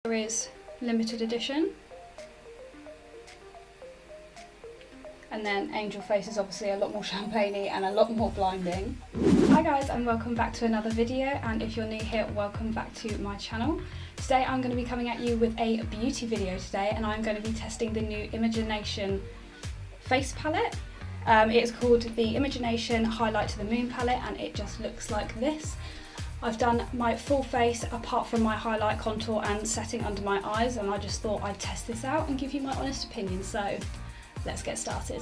There is limited edition. And then Angel Face is obviously a lot more champagne-y and a lot more blinding. Hi guys, and welcome back to another video, and if you're new here, welcome back to my channel. Today I'm going to be coming at you with a beauty video today, and I'm going to be testing the new Imogenation face palette. It's called the Imogenation Highlight to the Moon palette, and it just looks like this. I've done my full face apart from my highlight, contour and setting under my eyes, and I just thought I'd test this out and give you my honest opinion. So let's get started.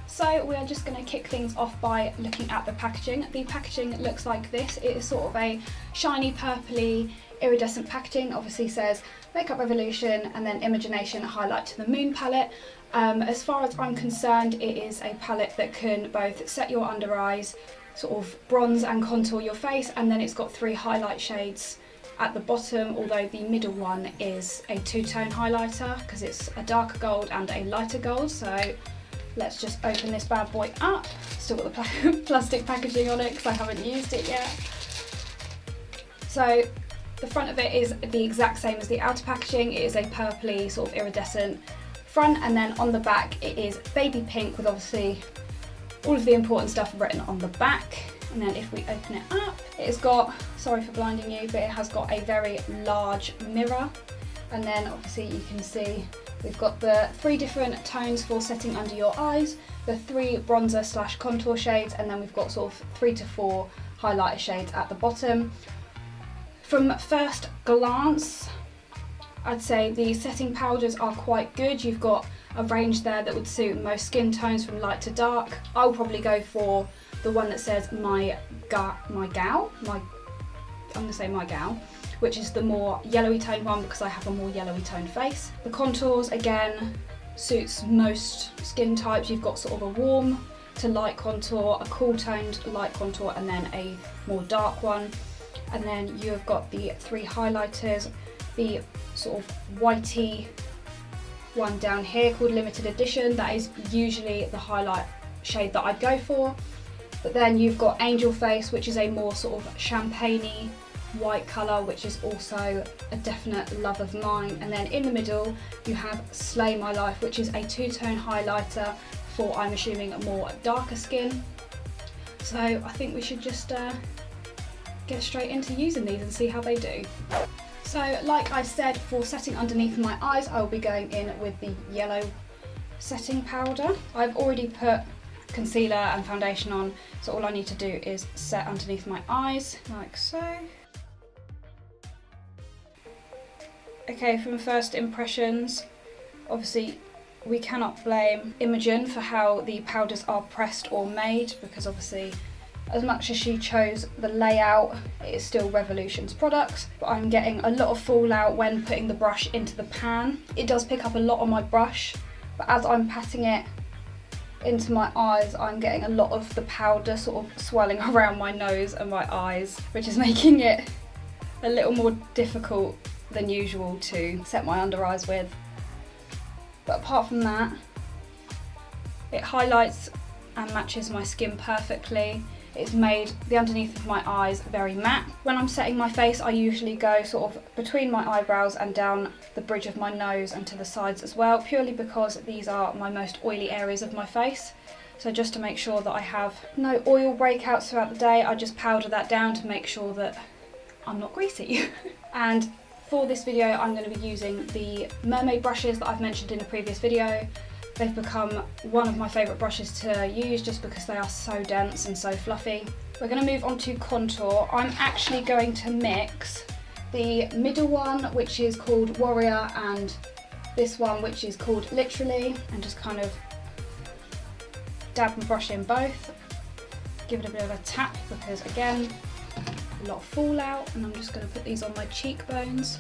So we are just going to kick things off by looking at the packaging. The packaging looks like this. It is sort of a shiny purpley iridescent packaging. Obviously says Makeup Revolution and then Imogenation Highlight to the Moon palette. As far as I'm concerned, it is a palette that can both set your under eyes, sort of bronze and contour your face, and then it's got 3 highlight shades at the bottom, although the middle one is a 2-tone highlighter because it's a darker gold and a lighter gold. So let's just open this bad boy up. Still got the plastic packaging on it because I haven't used it yet. So the front of it is the exact same as the outer packaging. It is a purpley sort of iridescent front, and then on the back it is baby pink with obviously all of the important stuff written on the back. And then if we open it up, it's got, sorry for blinding you, but it has got a very large mirror. And then obviously you can see we've got the 3 different tones for setting under your eyes, the 3 bronzer slash contour shades, and then we've got sort of 3 to 4 highlighter shades at the bottom. From first glance, I'd say the setting powders are quite good. You've got a range there that would suit most skin tones from light to dark. I'll probably go for the one that says my gal, which is the more yellowy toned one because I have a more yellowy toned face. The contours again suits most skin types. You've got sort of a warm to light contour, a cool toned light contour, and then a more dark one. And then you have got the 3 highlighters, the sort of whitey one down here called Limited Edition. That is usually the highlight shade that I'd go for. But then you've got Angel Face, which is a more sort of champagne-y white colour, which is also a definite love of mine. And then in the middle you have Slay My Life, which is a 2-tone highlighter for, I'm assuming, a more darker skin. So I think we should just get straight into using these and see how they do. So like I said, for setting underneath my eyes, I will be going in with the yellow setting powder. I've already put concealer and foundation on, so all I need to do is set underneath my eyes, like so. Okay, from first impressions, obviously we cannot blame Imogen for how the powders are pressed or made, because obviously as much as she chose the layout, it is still Revolution's product. But I'm getting a lot of fallout when putting the brush into the pan. It does pick up a lot on my brush, but as I'm patting it into my eyes, I'm getting a lot of the powder sort of swelling around my nose and my eyes, which is making it a little more difficult than usual to set my under eyes with. But apart from that, it highlights and matches my skin perfectly. It's made the underneath of my eyes very matte. When I'm setting my face, I usually go sort of between my eyebrows and down the bridge of my nose and to the sides as well, purely because these are my most oily areas of my face. So just to make sure that I have no oil breakouts throughout the day, I just powder that down to make sure that I'm not greasy. And for this video, I'm going to be using the mermaid brushes that I've mentioned in a previous video. They've become one of my favourite brushes to use just because they are so dense and so fluffy. We're going to move on to contour. I'm actually going to mix the middle one, which is called Warrior, and this one, which is called Literally, and just kind of dab and brush in both. Give it a bit of a tap because, again, a lot of fallout, and I'm just going to put these on my cheekbones.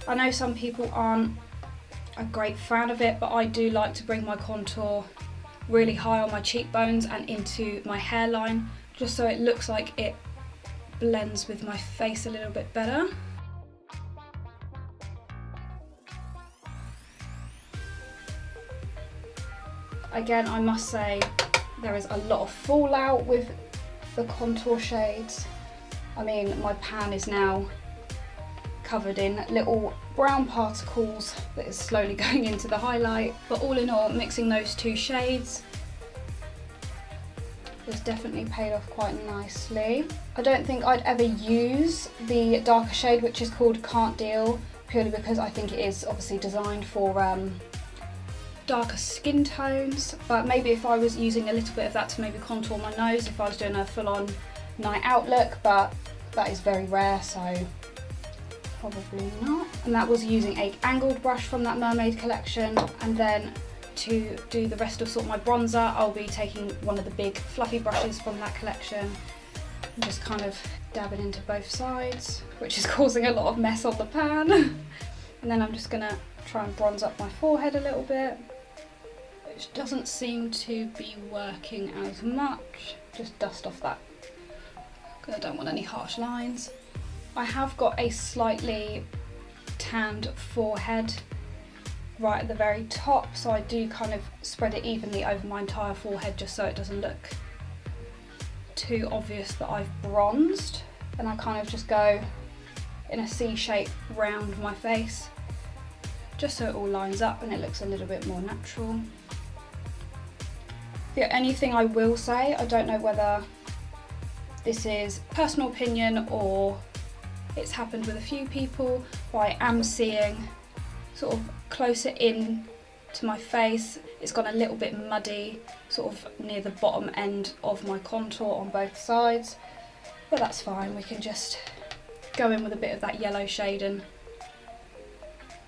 I know some people aren't a great fan of it, but I do like to bring my contour really high on my cheekbones and into my hairline, just so it looks like it blends with my face a little bit better. Again, I must say there is a lot of fallout with the contour shades. I mean, my pan is now covered in little brown particles that is slowly going into the highlight, but all in all, mixing those two shades has definitely paid off quite nicely. I don't think I'd ever use the darker shade, which is called Can't Deal, purely because I think it is obviously designed for darker skin tones, but maybe if I was using a little bit of that to maybe contour my nose if I was doing a full-on night out look, but that is very rare, so probably not. And that was using an angled brush from that mermaid collection, and then to do the rest of sort of my bronzer, I'll be taking one of the big fluffy brushes from that collection and just kind of dabbing into both sides, which is causing a lot of mess on the pan. And then I'm just gonna try and bronze up my forehead a little bit, which doesn't seem to be working as much. Just dust off that, because I don't want any harsh lines. I have got a slightly tanned forehead right at the very top, so I do kind of spread it evenly over my entire forehead just so it doesn't look too obvious that I've bronzed. And I kind of just go in a C shape round my face just so it all lines up and it looks a little bit more natural. The only thing I will say, I don't know whether this is personal opinion or it's happened with a few people, but I am seeing sort of closer in to my face, it's gone a little bit muddy, sort of near the bottom end of my contour on both sides, but that's fine. We can just go in with a bit of that yellow shade and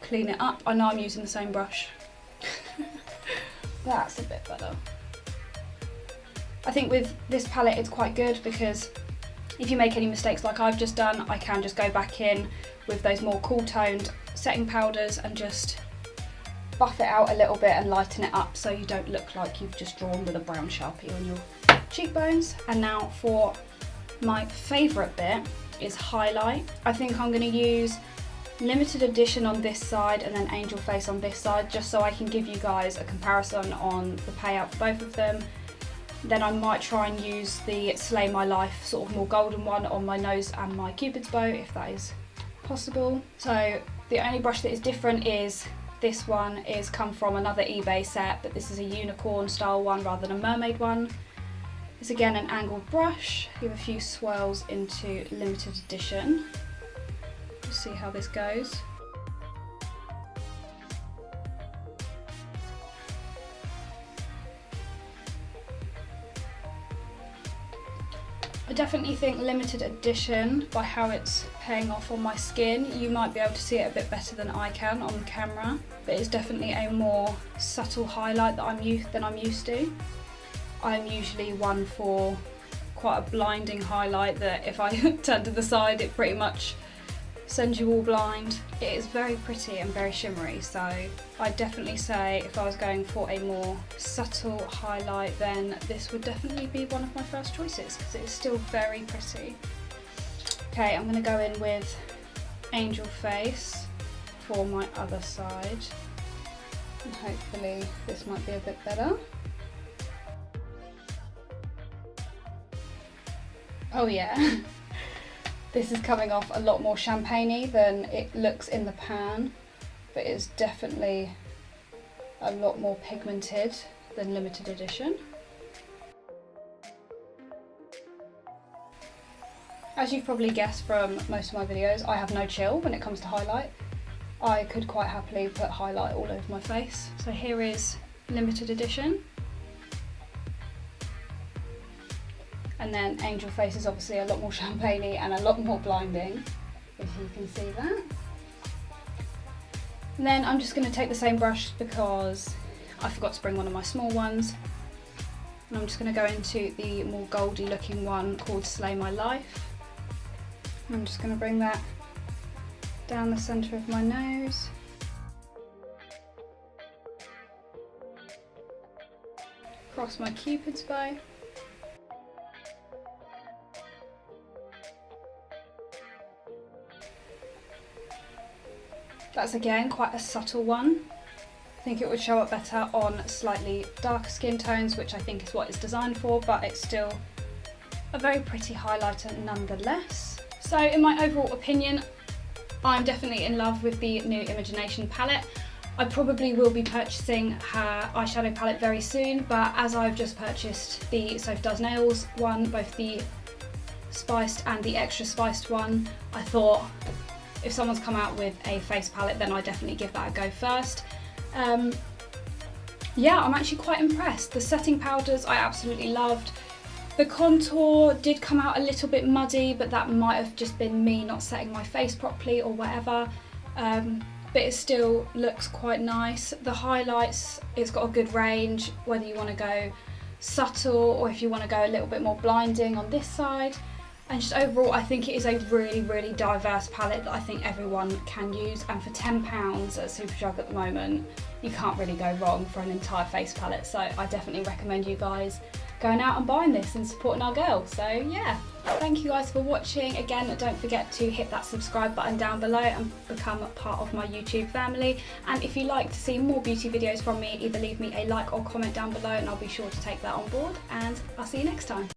clean it up. I know I'm using the same brush. That's a bit better. I think with this palette it's quite good because if you make any mistakes like I've just done, I can just go back in with those more cool toned setting powders and just buff it out a little bit and lighten it up so you don't look like you've just drawn with a brown Sharpie on your cheekbones. And now for my favourite bit is highlight. I think I'm going to use limited edition on this side and then angel face on this side, just so I can give you guys a comparison on the payout for both of them. Then I might try and use the Slay My Life sort of more golden one on my nose and my cupid's bow if that is possible. So the only brush that is different is this one is come from another eBay set, but this is a unicorn style one rather than a mermaid one. It's again an angled brush. Give a few swirls into limited edition. We'll see how this goes. I definitely think limited edition, by how it's paying off on my skin, you might be able to see it a bit better than I can on the camera, but it's definitely a more subtle highlight that than I'm used to. I'm usually one for quite a blinding highlight that if I turn to the side it pretty much sends you all blind. It is very pretty and very shimmery, so I'd definitely say if I was going for a more subtle highlight, then this would definitely be one of my first choices because it is still very pretty. Okay, I'm going to go in with Angel Face for my other side, and hopefully this might be a bit better. Oh yeah. This is coming off a lot more champagne-y than it looks in the pan, but it's definitely a lot more pigmented than limited edition. As you've probably guessed from most of my videos, I have no chill when it comes to highlight. I could quite happily put highlight all over my face. So here is limited edition. And then Angel Face is obviously a lot more champagne-y and a lot more blinding, if you can see that. And then I'm just going to take the same brush because I forgot to bring one of my small ones. And I'm just going to go into the more goldy looking one called Slay My Life. And I'm just going to bring that down the centre of my nose. Across my cupid's bow. That's again quite a subtle one. I think it would show up better on slightly darker skin tones, which I think is what it's designed for, but it's still a very pretty highlighter nonetheless. So in my overall opinion, I'm definitely in love with the new Imogenation palette. I probably will be purchasing her eyeshadow palette very soon, but as I've just purchased the Sophie Does Nails one, both the spiced and the extra spiced one, I thought if someone's come out with a face palette, then I definitely give that a go first. Yeah, I'm actually quite impressed. The setting powders I absolutely loved. The contour did come out a little bit muddy, but that might have just been me not setting my face properly or whatever. But it still looks quite nice. The highlights, it's got a good range, whether you want to go subtle or if you want to go a little bit more blinding on this side. And just overall, I think it is a really, really diverse palette that I think everyone can use. And for £10 at Superdrug at the moment, you can't really go wrong for an entire face palette. So I definitely recommend you guys going out and buying this and supporting our girl. So yeah, thank you guys for watching. Again, don't forget to hit that subscribe button down below and become a part of my YouTube family. And if you'd like to see more beauty videos from me, either leave me a like or comment down below and I'll be sure to take that on board. And I'll see you next time.